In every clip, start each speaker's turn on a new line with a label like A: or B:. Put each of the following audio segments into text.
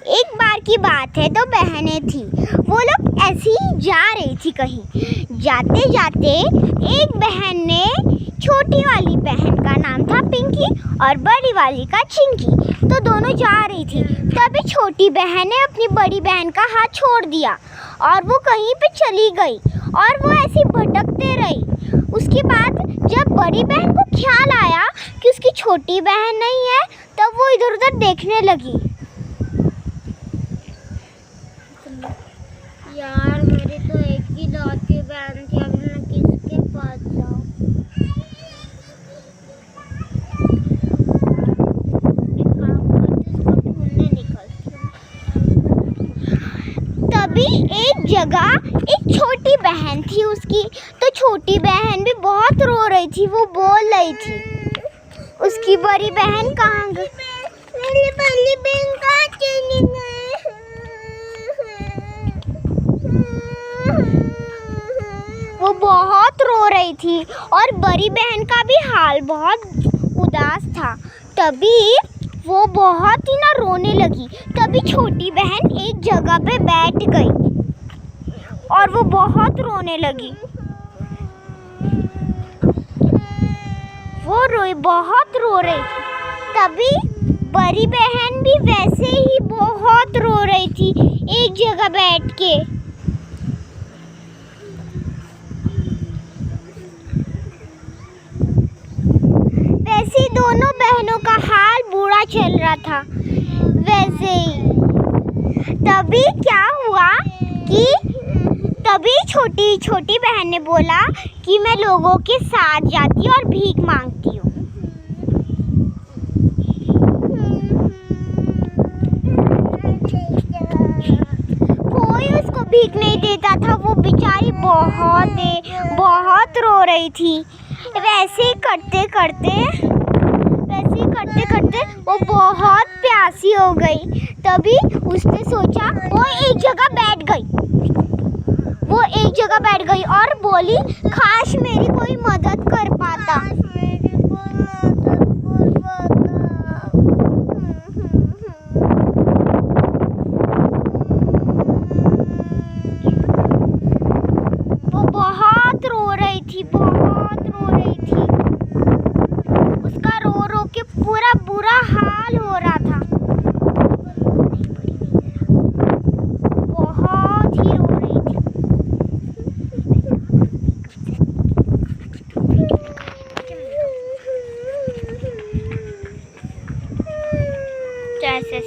A: एक बार की बात है, दो बहनें थी। वो लोग ऐसे ही जा रही थी कहीं। जाते जाते एक बहन ने, छोटी वाली बहन का नाम था पिंकी और बड़ी वाली का चिंकी, तो दोनों जा रही थी। तभी छोटी बहन ने अपनी बड़ी बहन का हाथ छोड़ दिया और वो कहीं पे चली गई और वो ऐसी भटकते रही। उसके बाद जब बड़ी बहन को ख्याल आया कि उसकी छोटी बहन नहीं है, तब वो इधर उधर देखने लगी।
B: यार मेरी तो एक ही लौती बहन थी, अब मैं किसके पास जाऊँ? एक काम करती हूँ, इसको ढूंढने निकलती हूँ।
A: तभी एक जगह एक छोटी बहन थी उसकी, तो छोटी बहन भी बहुत रो रही थी। वो बोल रही थी, उसकी बड़ी बहन कहाँ गई?
B: मेरी बड़ी बहन कहाँ चली गई?
A: वो बहुत रो रही थी और बड़ी बहन का भी हाल बहुत उदास था। तभी वो बहुत ही ना रोने लगी। तभी छोटी बहन एक जगह पे बैठ गई और वो बहुत रोने लगी। वो बहुत रो रही थी। तभी बड़ी बहन भी वैसे ही बहुत रो रही थी एक जगह बैठ के। वैसे दोनों बहनों का हाल बुरा चल रहा था। वैसे ही तभी क्या हुआ कि तभी छोटी बहन ने बोला कि मैं लोगों के साथ जाती हूँ और भीख मांगती हूँ। कोई उसको भीख नहीं देता था। वो बेचारी बहुत रो रही थी। वैसे ही करते करते वो बहुत प्यासी हो गई। तभी उसने सोचा, वो एक जगह बैठ गई और बोली, काश मेरी कोई मदद कर पाता। वो बहुत रो रही थी। उसका रो के पूरा बुरा हाल हो रहा था। बहुत ही रो रही थी। ऐसे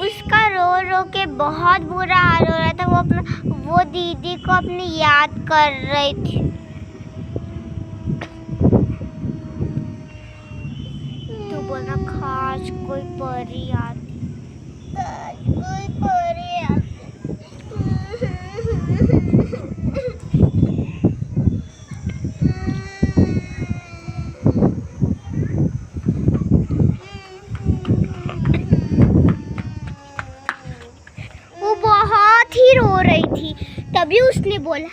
A: उसका रो के बहुत बुरा हाल हो रहा था। वो दीदी को अपनी याद कर रही थी। तू बोला, खास कोई परी आती। वो बहुत ही रो रही थी। तभी उसने बोला,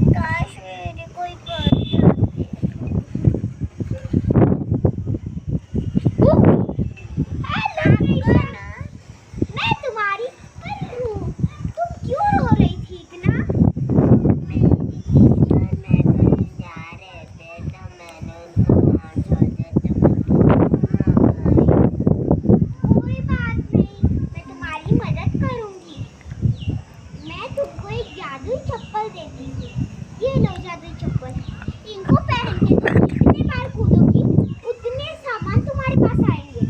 B: काश मेरी कोई परी आती।
A: मैं तुम्हारी परी हूँ। तुम क्यों रो रही थी इतना? कोई बात नहीं, मैं तुम्हारी मदद करूँगी। मैं तुमको एक जादुई चप्पल देती हूँ। ये लो जादुई चप्पल। इनको पहन के तुम जितने बार कूदोगी उतने सामान तुम्हारे पास आएंगे।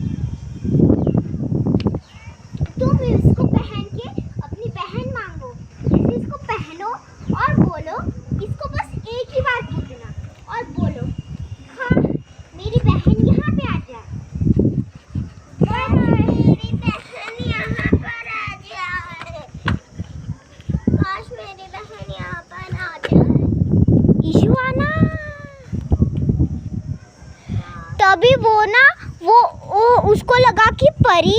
A: तुम इसको पहन के अपनी बहन मांगो। जैसे इसको पहनो और बोलो, इसको बस एक ही बार कूदना और बोलो, हाँ मेरी बहन यहाँ पे आ जाए।
B: मेरी बहन यहाँ पर आ जाए। काश मेरी बहन यहाँ पर आ जाए।
A: ईशुआना। तभी वो उसको लगा कि परी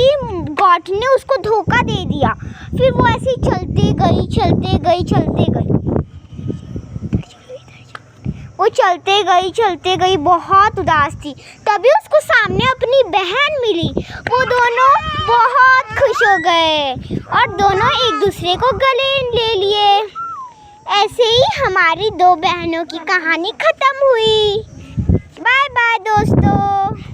A: गॉड ने उसको धोखा दे दिया। फिर वो ऐसे ही चलते गई। चलते गई बहुत उदास थी। तभी उसको सामने अपनी बहन मिली। वो दोनों बहुत खुश हो गए और दोनों एक दूसरे को गले ले लिए। ऐसे ही हमारी दो बहनों की कहानी खत्म हुई। बाय बाय दोस्तों।